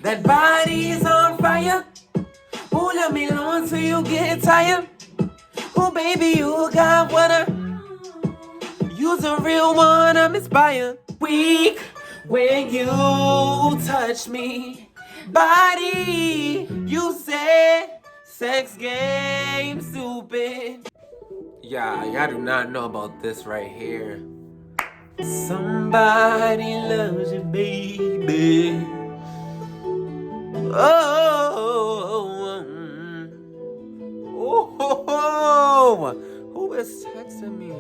That body's on fire. Ooh, let me know until you get tired. Oh, baby, you got what you's a real one, I'm inspired. Weak when you touch me. Body, you said sex game stupid. Yeah, y'all do not know about this right here. Somebody loves you, baby. Oh, who is texting me?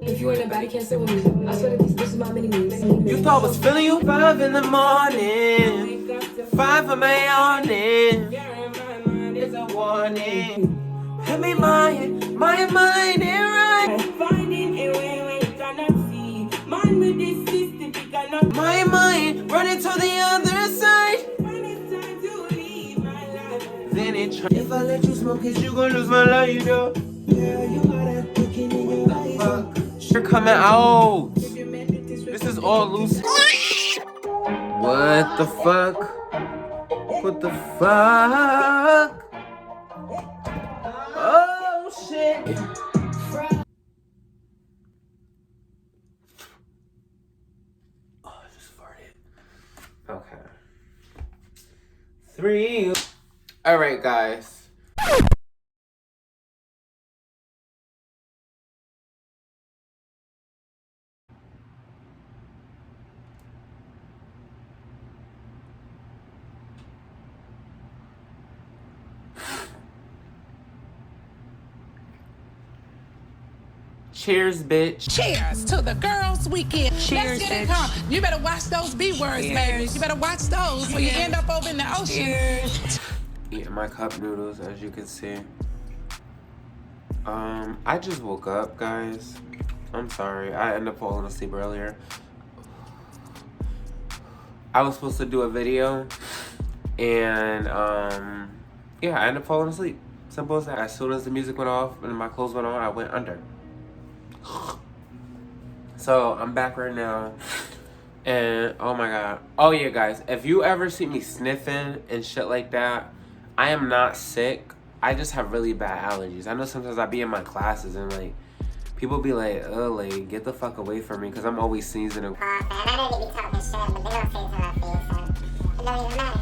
If you ain't a body, can't sit with me. I swear that this is my mini me. You thought I was feeling you 5 in the morning. 5 of my yawning. It's a warning. Hit me mind it right. Finding a way where you cannot see. Man with this system, you cannot. My mind running to the other side. When it's time to leave my life. Then it if I let you smoke it, you gon' lose my life, you know. Girl, you got that looking in your eyes. Fuck. You're coming out. This is all loose. What the fuck? What the fuck? Oh shit. Oh, I just farted. Okay. 3. Alright, guys. Cheers, bitch. Cheers to the girls' weekend. Cheers, Let's get it bitch. calm. You better watch those B words, baby. You better watch those or you end up over in the ocean. Cheers. Eating my cup noodles, as you can see. I just woke up, guys. I'm sorry. I ended up falling asleep earlier. I was supposed to do a video, and yeah, I ended up falling asleep. Simple as that. As soon as the music went off and my clothes went on, I went under. So I'm back right now, and oh my god. Oh yeah, guys, if you ever see me sniffing and shit like that, I am not sick. I just have really bad allergies. I know sometimes I be in my classes and like people be like, oh, like get the fuck away from me, because I'm always sneezing and I know they be talking shit, but they don't say it to my face, so it don't even matter.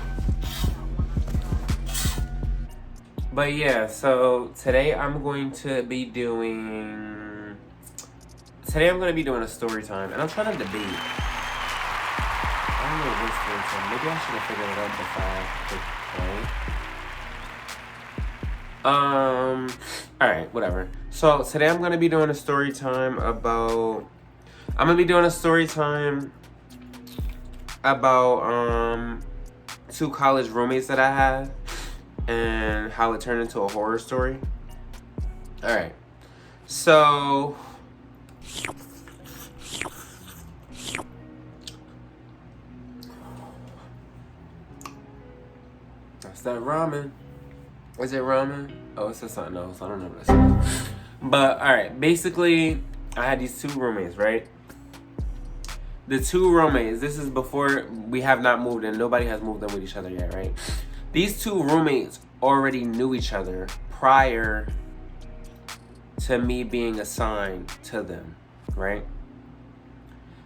But yeah, so today I'm going to be doing a story time, and I'm trying to debate. I don't know what story time. Maybe I should have figured it out before. Alright, whatever. So today I'm gonna be doing a story time about two college roommates that I had and how it turned into a horror story. Alright. So that's that ramen. Is it ramen? Oh, it says something else. I don't know what it says. But alright, basically I had these two roommates, right? The two roommates, this is before we have not moved in. Nobody has moved in with each other yet, right? These two roommates already knew each other prior to me being assigned to them, right?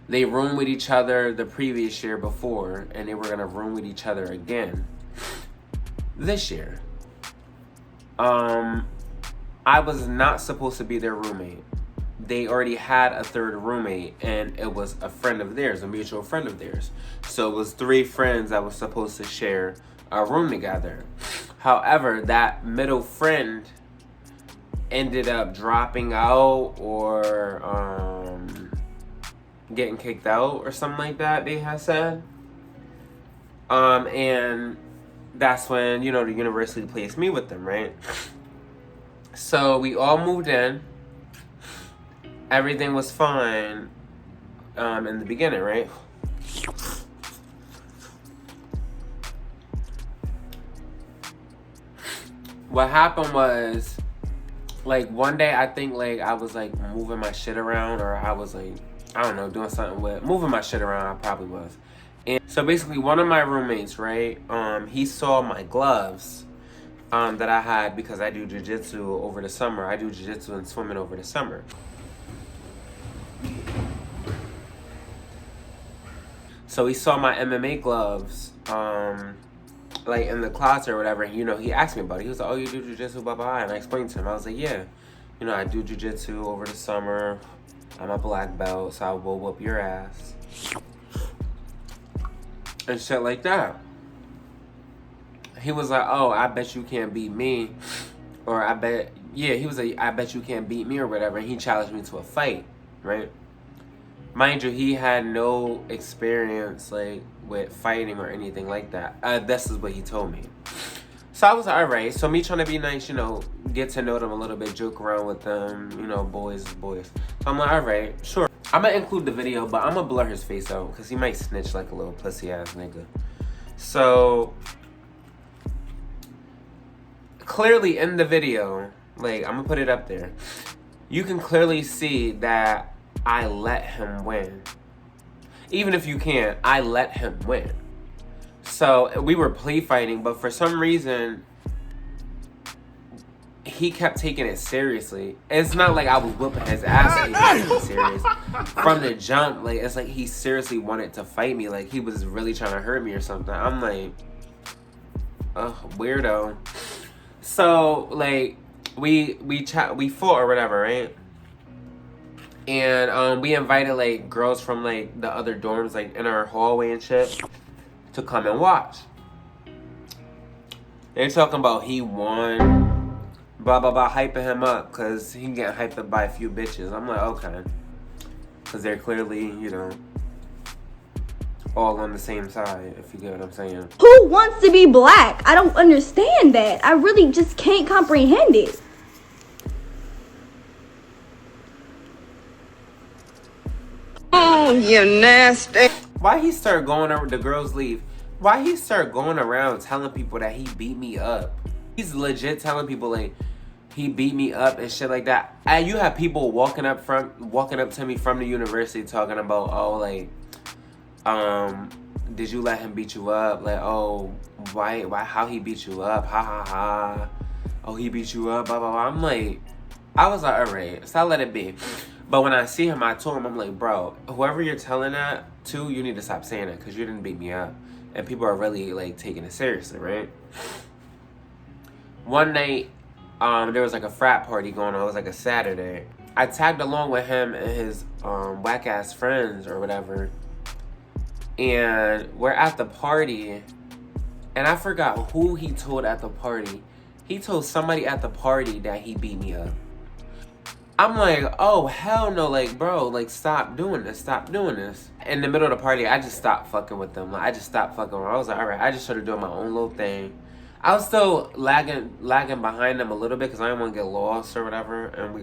They roomed with each other the previous year before, and they were gonna room with each other again this year. I was not supposed to be their roommate. They already had a third roommate, and it was a friend of theirs, a mutual friend of theirs. So it was 3 friends that was supposed to share a room together. However, that middle friend ended up dropping out or getting kicked out or something like that, they had said. And that's when, you know, the university placed me with them, right? So we all moved in. Everything was fine in the beginning, right? What happened was, like, one day I think, like, I was, like, moving my shit around, or I was, like, I don't know, doing something with, moving my shit around, I probably was. And so basically, one of my roommates, right? He saw my gloves that I had because I do jiu-jitsu over the summer. I do jiu-jitsu and swimming over the summer. So he saw my MMA gloves, like in the closet or whatever. And, you know, he asked me about it. He was like, "Oh, you do jiu-jitsu, blah, blah." And I explained to him. I was like, "Yeah, you know, I do jiu-jitsu over the summer. I'm a black belt, so I will whoop your ass." And shit like that. He was like, "Oh, I bet you can't beat me." Or he was like, "I bet you can't beat me," or whatever. And he challenged me to a fight, right? Mind you, he had no experience, like, with fighting or anything like that. This is what he told me. So I was like, all right. So me trying to be nice, you know, get to know them a little bit, joke around with them, you know, boys is boys. So I'm like, all right, sure. I'm going to include the video, but I'm going to blur his face out because he might snitch like a little pussy-ass nigga. So clearly in the video, like, I'm going to put it up there. You can clearly see that I let him win. Even if you can't, I let him win. So we were plea fighting, but for some reason, he kept taking it seriously. It's not like I was whooping his ass and he was taking it serious. From the jump, like, it's like he seriously wanted to fight me. Like, he was really trying to hurt me or something. I'm like, weirdo. So, like, we fought or whatever, right? And we invited, like, girls from, like, the other dorms, like, in our hallway and shit to come and watch. They're talking about he won, blah, blah, blah, hyping him up because he getting hyped up by a few bitches. I'm like, okay. Because they're clearly, you know, all on the same side, if you get what I'm saying. Who wants to be black? I don't understand that. I really just can't comprehend it. Oh, you nasty. Why he start going over, the girls leave. Why he start going around telling people that he beat me up? He's legit telling people, like, he beat me up and shit like that. And you have people walking up to me from the university talking about, oh, like, did you let him beat you up? Like, oh, why, how he beat you up? Ha ha ha. Oh, he beat you up, blah, blah, blah. I'm like, I was like, all right, so I let it be. But when I see him, I told him, I'm like, bro, whoever you're telling that to, you need to stop saying it because you didn't beat me up. And people are really, like, taking it seriously, right? One night, there was, like, a frat party going on. It was, like, a Saturday. I tagged along with him and his whack-ass friends or whatever. And we're at the party. And I forgot who he told at the party. He told somebody at the party that he beat me up. I'm like, oh, hell no, like, bro, like, stop doing this, stop doing this. In the middle of the party, I just stopped fucking with them. Like, I just stopped fucking with them. I was like, all right, I just started doing my own little thing. I was still lagging behind them a little bit because I didn't want to get lost or whatever. And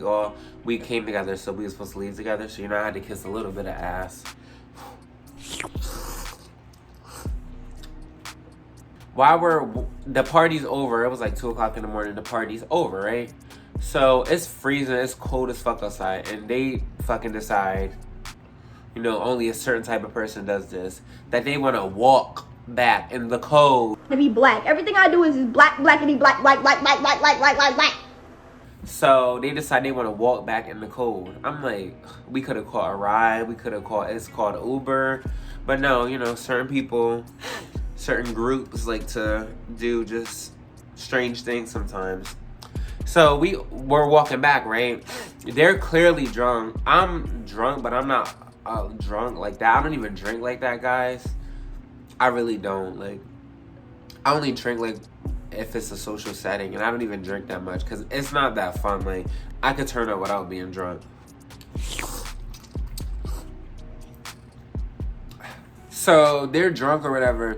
we came together, so we were supposed to leave together. So, you know, I had to kiss a little bit of ass. While the party's over, it was like 2 o'clock in the morning, the party's over, right? So it's freezing, it's cold as fuck outside, and they fucking decide, you know, only a certain type of person does this, that they want to walk back in the cold. To be black. Everything I do is black, blackity, black, black, black, black, black, black, black, black, black. So they decide they want to walk back in the cold. I'm like, we could have caught a ride, it's called Uber, but no, you know, certain people, certain groups like to do just strange things sometimes. So we're walking back, right? They're clearly drunk. I'm drunk, but I'm not drunk like that. I don't even drink like that, guys. I really don't. Like, I only drink like if it's a social setting, and I don't even drink that much because it's not that fun. Like, I could turn up without being drunk. So they're drunk or whatever.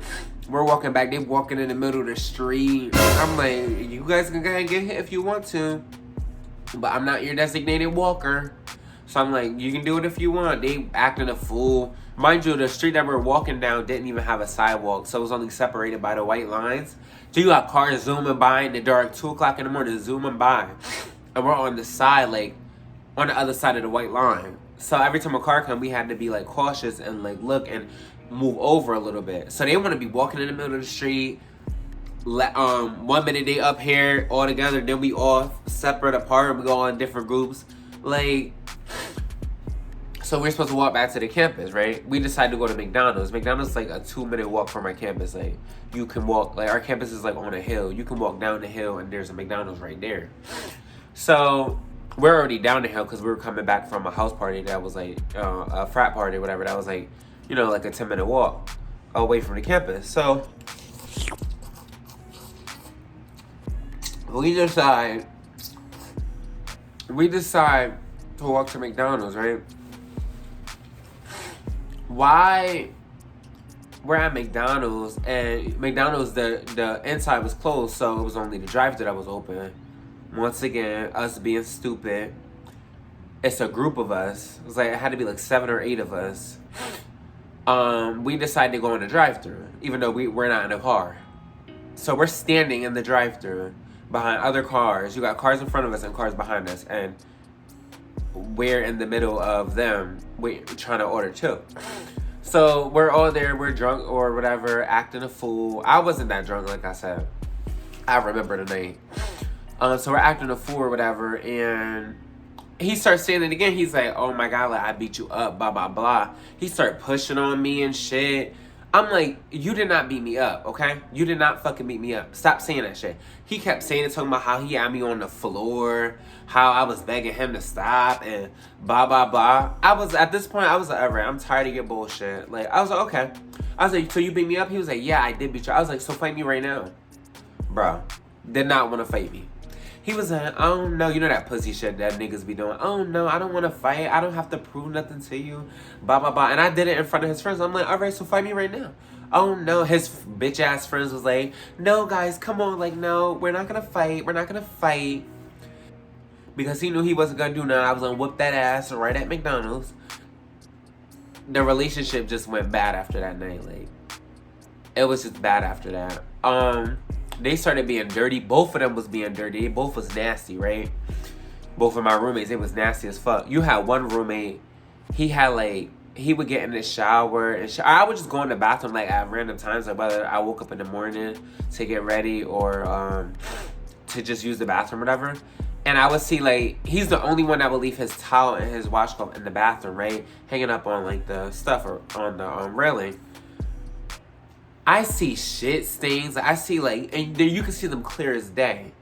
We're walking back. They walking in the middle of the street. I'm like, you guys can go ahead and get hit if you want to, but I'm not your designated walker. So I'm like, you can do it if you want. They acting a fool. Mind you, the street that we're walking down didn't even have a sidewalk, so it was only separated by the white lines. So you got cars zooming by in the dark, 2 o'clock in the morning, zooming by. And we're on the side, like, on the other side of the white line. So every time a car comes, we had to be, like, cautious and, like, look. And move over a little bit. So they want to be walking in the middle of the street. 1 minute they up here all together, then we all separate apart and we go on different groups. Like, so we're supposed to walk back to the campus, right? We decided to go to McDonald's. McDonald's is like a 2-minute walk from our campus. Like, you can walk, like our campus is like on a hill. You can walk down the hill and there's a McDonald's right there. So we're already down the hill because we were coming back from a house party that was like a frat party or whatever. That was like, you know, like a 10-minute walk away from the campus. So we decide to walk to McDonald's, right? Why we're at McDonald's, and McDonald's, the inside was closed, so it was only the drive-thru that was open. Once again, us being stupid. It's a group of us. It was like, it had to be like 7 or 8 of us. We decided to go in the drive-thru, even though we're not in a car. So we're standing in the drive-thru behind other cars. You got cars in front of us and cars behind us, and we're in the middle of them. We're trying to order too. So we're all there. We're drunk or whatever, acting a fool. I wasn't that drunk, like I said. I remember the name. So we're acting a fool or whatever, and he starts saying it again. He's like, "Oh my God, like I beat you up, blah blah blah." He started pushing on me and shit. I'm like, you did not beat me up, okay? You did not fucking beat me up. Stop saying that shit. He kept saying it, talking about how he had me on the floor, how I was begging him to stop, and blah, blah, blah. At this point, I was like, all right, I'm tired of your bullshit. Like, I was like, okay. I was like, so you beat me up? He was like, yeah, I did beat you. I was like, so fight me right now. Bro, did not want to fight me. He was like, oh no, you know that pussy shit that niggas be doing. Oh no, I don't want to fight. I don't have to prove nothing to you. Blah, blah, blah. And I did it in front of his friends. I'm like, all right, so fight me right now. Oh no, his bitch ass friends was like, no guys, come on. Like, no, we're not going to fight. We're not going to fight. Because he knew he wasn't going to do nothing. I was going to whoop that ass right at McDonald's. The relationship just went bad after that night. Like, it was just bad after that. They started being dirty. Both of them was being dirty. They both was nasty, right? Both of my roommates, they was nasty as fuck. You had one roommate, he would get in the shower and I would just go in the bathroom like at random times, like whether I woke up in the morning to get ready or to just use the bathroom or whatever. And I would see like, he's the only one that would leave his towel and his washcloth in the bathroom, right? Hanging up on like the stuff or on the railing. I see shit stains. I see like, and there you can see them clear as day.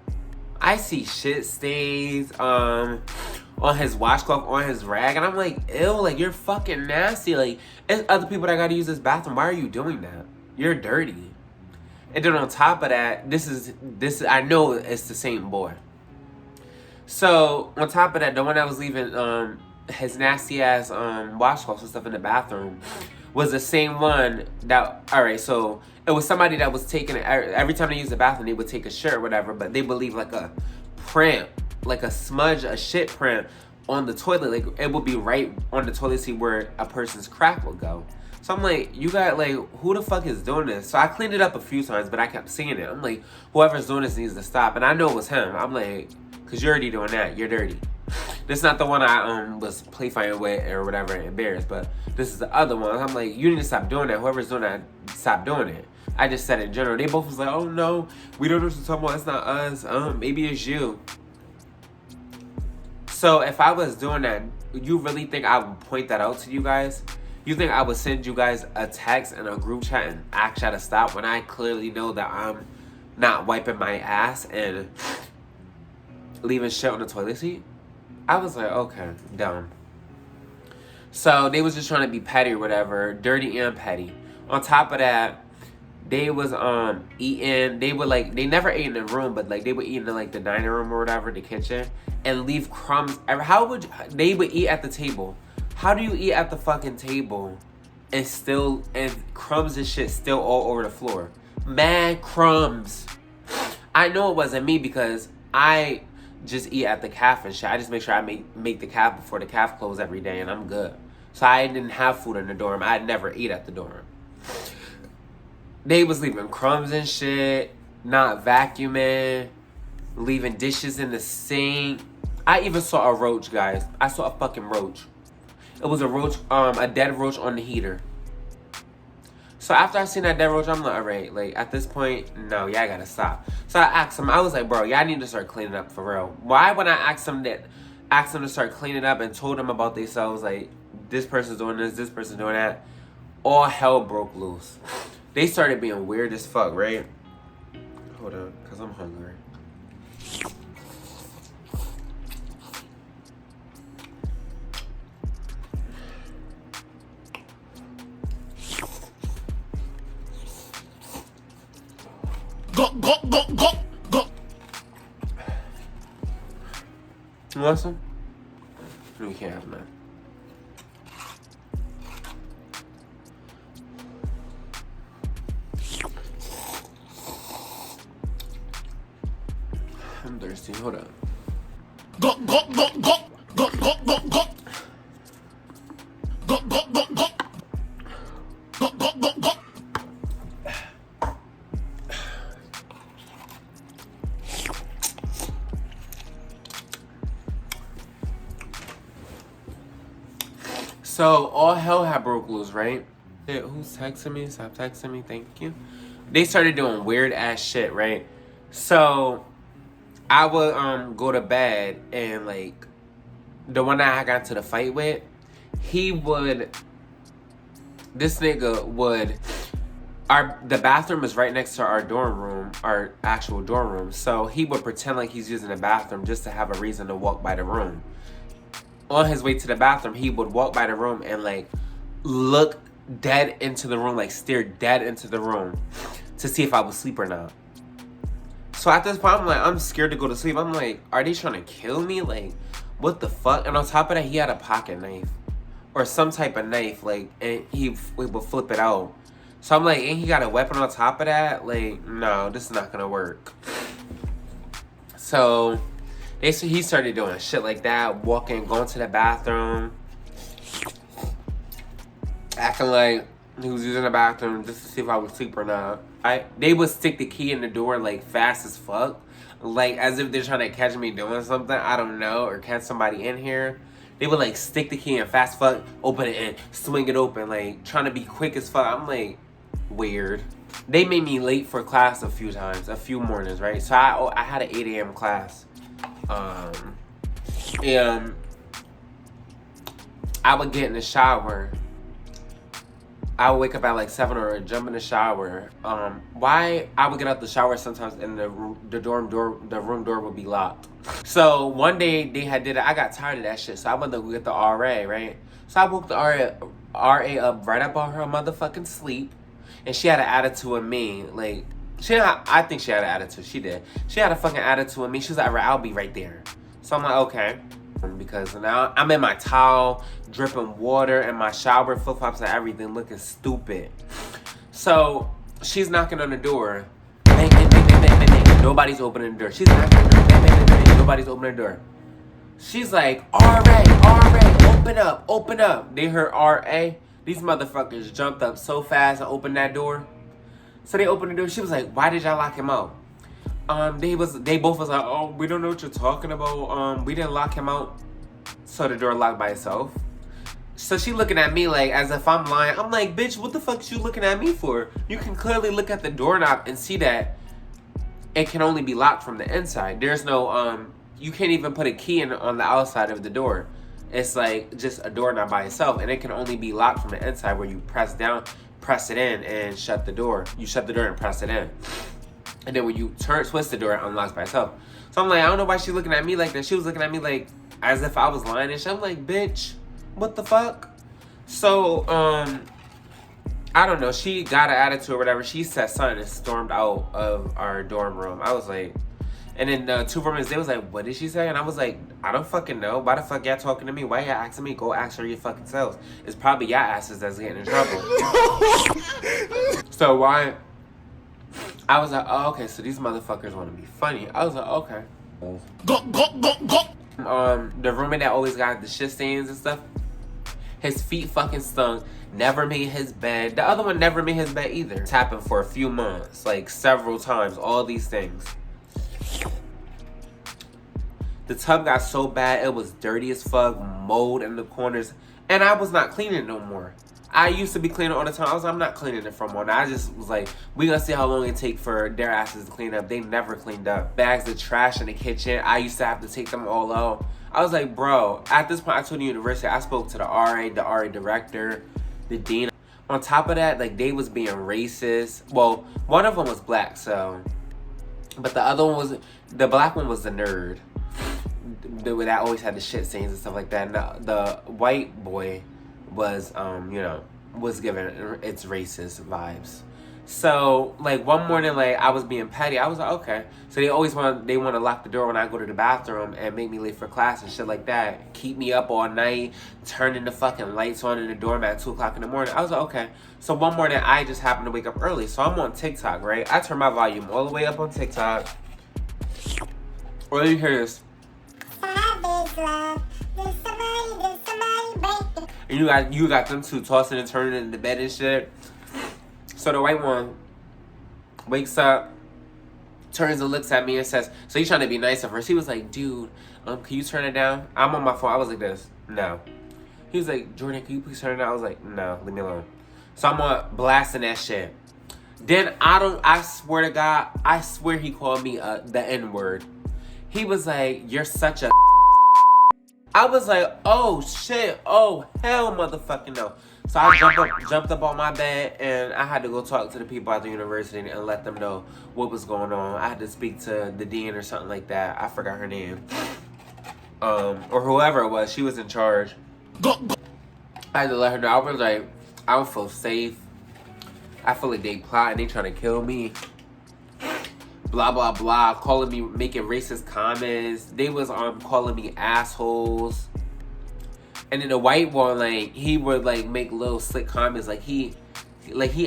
I see shit stains on his washcloth, on his rag, and I'm like, ew, like you're fucking nasty. Like, it's other people that gotta use this bathroom. Why are you doing that? You're dirty. And then on top of that, this is I know it's the same boy. So on top of that, the one that was leaving his nasty ass washcloths and stuff in the bathroom was the same one that, all right, so it was somebody that was taking it, every time they use the bathroom, they would take a shirt or whatever, but they would leave like a print, like a smudge, a shit print on the toilet. Like, it would be right on the toilet seat where a person's crack would go. So I'm like, you got, like, who the fuck is doing this? So I cleaned it up a few times, but I kept seeing it. I'm like, whoever's doing this needs to stop. And I know it was him. I'm like, because you're already doing that. You're dirty. This is not the one I was play fighting with or whatever, embarrassed, but this is the other one. I'm like, you need to stop doing that. Whoever's doing that, stop doing it. I just said it in general. They both was like, oh no, we don't know what you're talking about. It's not us. Maybe it's you. So if I was doing that, you really think I would point that out to you guys? You think I would send you guys a text in a group chat and ask y'all to stop when I clearly know that I'm not wiping my ass and leaving shit on the toilet seat? I was like, okay, dumb. So they was just trying to be petty or whatever, dirty and petty. On top of that, they was eating. They would like, they never ate in the room, but like they would eat in like the dining room or whatever, the kitchen, and leave crumbs. How would you, they would eat at the table? How do you eat at the fucking table and crumbs and shit still all over the floor? Mad crumbs. I know it wasn't me because I just eat at the calf and shit. I just make sure I make the calf before the calf close every day, and I'm good. So I didn't have food in the dorm. I'd never eat at the dorm. They was leaving crumbs and shit, not vacuuming, leaving dishes in the sink. I even saw a roach, guys. I saw a fucking roach. It was a roach, a dead roach on the heater. So after I seen that dead roach, I'm like, all right, like at this point, no, y'all gotta stop. So I asked him, I was like, bro, y'all need to start cleaning up for real. Why when I asked them to start cleaning up and told them about themselves, like this person's doing this person's doing that, all hell broke loose. They started being weird as fuck, right? Hold on, cause I'm hungry. Go. You want some? No, you can't have none. I'm thirsty. Hold up. Go. So all hell had broke loose, right? Yeah, who's texting me? Stop texting me. Thank you. They started doing weird ass shit, right? So I would go to bed and like the one that I got into the fight with, this nigga would the bathroom is right next to our dorm room, our actual dorm room. So he would pretend like he's using the bathroom just to have a reason to walk by the room. On his way to the bathroom, he would walk by the room and like look dead into the room, like stare dead into the room to see if I was asleep or not. So at this point, I'm scared to go to sleep. I'm like, are they trying to kill me? Like, what the fuck? And on top of that, he had a pocket knife or some type of knife, like, and he would flip it out. So I'm like, and he got a weapon on top of that? Like, no, this is not gonna work. So he started doing shit like that, going to the bathroom, acting like he was using the bathroom just to see if I was asleep or not. They would stick the key in the door like fast as fuck, like as if they're trying to catch me doing something, I don't know, or catch somebody in here. They would like stick the key in fast as fuck, open it and swing it open, like trying to be quick as fuck. I'm like, weird. They made me late for class a few mornings, right? So I had an 8 a.m. class. And I would get in the shower. I would wake up at like 7 or jump in the shower. Why I would get out the shower sometimes and the room door would be locked. So one day they had did it. I got tired of that shit. So I went to go get the RA, right? So I woke the RA up right up on her motherfucking sleep. And she had an attitude with me. Like, I think she had an attitude. She did. She had a fucking attitude with me. She was like, I'll be right there. So I'm like, okay. Because now I'm in my towel, dripping water, and my shower, flip-flops and everything, looking stupid. So she's knocking on the door. Bang, bang, bang, bang, bang, bang, bang. Nobody's opening the door. She's knocking on the door. Bang, bang, bang, bang. Nobody's opening the door. She's like, RA, open up. They heard RA. These motherfuckers jumped up so fast and opened that door. So they opened the door. She was like, why did y'all lock him out? They both was like, oh, we don't know what you're talking about. We didn't lock him out. So the door locked by itself. So she looking at me like as if I'm lying. I'm like, bitch, what the fuck is you looking at me for? You can clearly look at the doorknob and see that it can only be locked from the inside. There's no, you can't even put a key in on the outside of the door. It's like just a doorknob by itself, and it can only be locked from the inside where you press it in and shut the door. You shut the door and press it in. And then when you twist the door, it unlocks by itself. So I'm like, I don't know why she's looking at me like that. She was looking at me like as if I was lying and shit. I'm like, bitch, what the fuck? So, I don't know. She got an attitude or whatever. She said something and stormed out of our dorm room. I was like, and then the two roommates, they was like, what did she say? And I was like, I don't fucking know. Why the fuck y'all talking to me? Why y'all asking me? Go ask her your fucking selves. It's probably y'all asses that's getting in trouble. So why? I was like, oh, okay, so these motherfuckers want to be funny. I was like, okay. The roommate that always got the shit stains and stuff, his feet fucking stunk, never made his bed. The other one never made his bed either. It's happened for a few months, like several times, all these things. The tub got so bad, it was dirty as fuck, mold in the corners, and I was not cleaning it no more. I used to be cleaning all the time. I was like, I'm not cleaning it from one. I just was like, we gonna see how long it take for their asses to clean up. They never cleaned up. Bags of trash in the kitchen, I used to have to take them all out. I was like, bro, at this point, I told the university, I spoke to the RA director, the dean. On top of that, like, they was being racist. Well, one of them was black, so. But the other one was, the black one was the nerd. That always had the shit stains and stuff like that. And the white boy was, you know, was giving its racist vibes. So, like, one morning, like, I was being petty. I was like, okay. So they want to lock the door when I go to the bathroom and make me late for class and shit like that. Keep me up all night, turning the fucking lights on in the dorm at 2 o'clock in the morning. I was like, okay. So one morning, I just happened to wake up early. So I'm on TikTok, right? I turn my volume all the way up on TikTok. All you hear is, and you got them two tossing and turning in the bed and shit. So the white one wakes up, turns and looks at me and says, so he's trying to be nice at first. He was like, dude, can you turn it down? I'm on my phone. I was like this. No. He was like, Jordan, can you please turn it down? I was like, no, leave me alone. So I'm on blasting that shit. Then I swear to God, I swear he called me the N-word. He was like, you're such a I was like, oh shit, oh hell motherfucking no. So I jumped up on my bed and I had to go talk to the people at the university and let them know what was going on. I had to speak to the dean or something like that. I forgot her name. Or whoever it was, she was in charge. I had to let her know. I was like, I don't feel safe. I feel like they plotting, they trying to kill me. Blah, blah, blah, calling me, making racist comments. They was calling me assholes. And then the white one, like, he would, like, make little slick comments. Like, he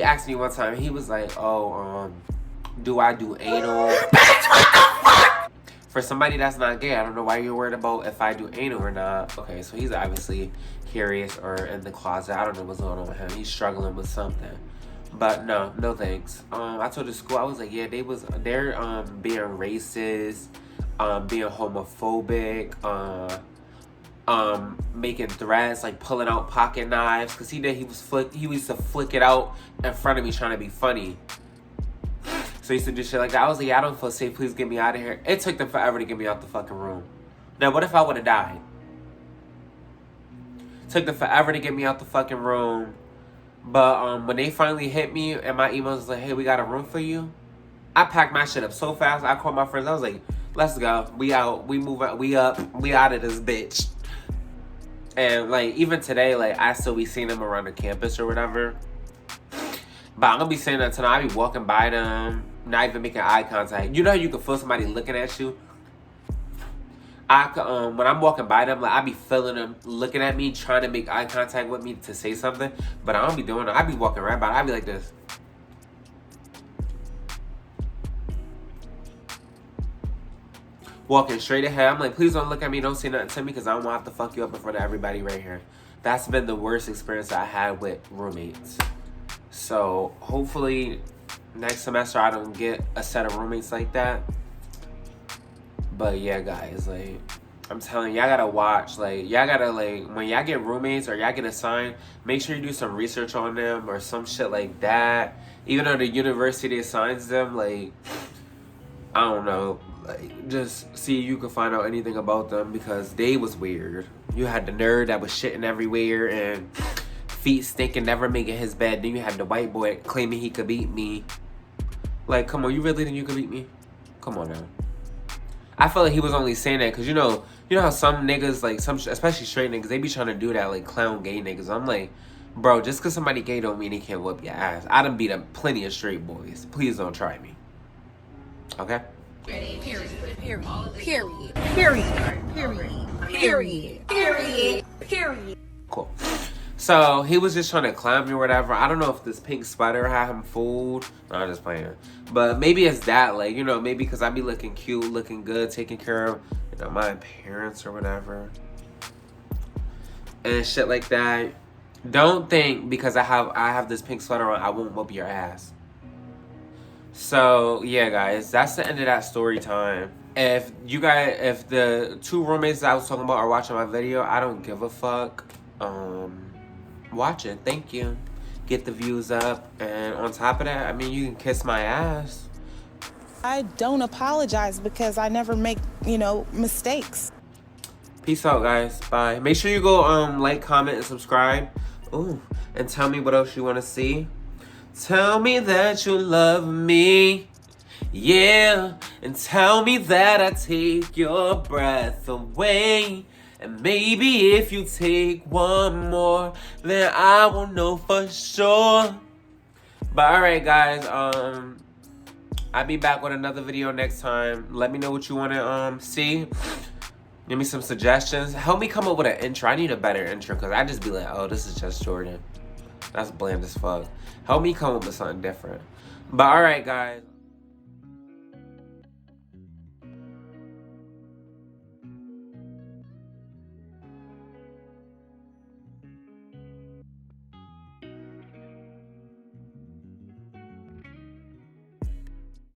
asked me one time, he was like, oh, do I do anal? For somebody that's not gay, I don't know why you're worried about if I do anal or not. Okay, so he's obviously curious or in the closet. I don't know what's going on with him. He's struggling with something. But no thanks. I told the school, I was like, yeah, they're being racist, being homophobic, making threats, like pulling out pocket knives, cause he used to flick it out in front of me trying to be funny. So he used to do shit like that. I was like, yeah, I don't feel safe, please get me out of here. It took them forever to get me out the fucking room. Now what if I would have died? It took them forever to get me out the fucking room. But when they finally hit me and my email was like, hey, we got a room for you, I packed my shit up so fast. I called my friends. I was like, let's go. We out. We move out. We up. We out of this bitch. And like even today, like I still be seeing them around the campus or whatever. But I'm gonna be saying that tonight. I be walking by them, not even making eye contact. You know how you can feel somebody looking at you? When I'm walking by them, like I be feeling them looking at me, trying to make eye contact with me to say something, but I don't be doing it. I be walking right by. I be like this. Walking straight ahead. I'm like, please don't look at me. Don't say nothing to me because I don't want to have to fuck you up in front of everybody right here. That's been the worst experience I had with roommates. So hopefully next semester I don't get a set of roommates like that. But yeah, guys, like, I'm telling y'all gotta watch. Like, y'all gotta, like, when y'all get roommates or y'all get assigned, make sure you do some research on them or some shit like that. Even though the university assigns them, like, I don't know. Like, just see if you can find out anything about them because they was weird. You had the nerd that was shitting everywhere and feet stinking, never making his bed. Then you had the white boy claiming he could beat me. Like, come on, you really think you could beat me? Come on now. I feel like he was only saying that because, you know how some niggas, like, especially straight niggas, they be trying to do that, like, clown gay niggas. I'm like, bro, just because somebody gay don't mean they can't whoop your ass. I done beat up plenty of straight boys. Please don't try me. Okay? Period. Cool. So, he was just trying to clown me or whatever. I don't know if this pink spider had him fooled. No, I'm just playing. But maybe it's that, like, you know, maybe because I be looking cute, looking good, taking care of, you know, my parents or whatever. And shit like that. Don't think because I have this pink sweater on, I won't whoop your ass. So, yeah, guys, that's the end of that story time. If the two roommates that I was talking about are watching my video, I don't give a fuck. watch it. Thank you. Get the views up. And on top of that, I mean, you can kiss my ass. I don't apologize because I never make, mistakes. Peace out, guys. Bye. Make sure you go like, comment, and subscribe. Ooh, and tell me what else you want to see. Tell me that you love me. Yeah. And tell me that I take your breath away. And maybe if you take one more, then I will know for sure. But alright, guys, I'll be back with another video next time. Let me know what you want to see. Give me some suggestions. Help me come up with an intro. I need a better intro because I just be like, oh, this is just Jordan. That's bland as fuck. Help me come up with something different. But alright, guys.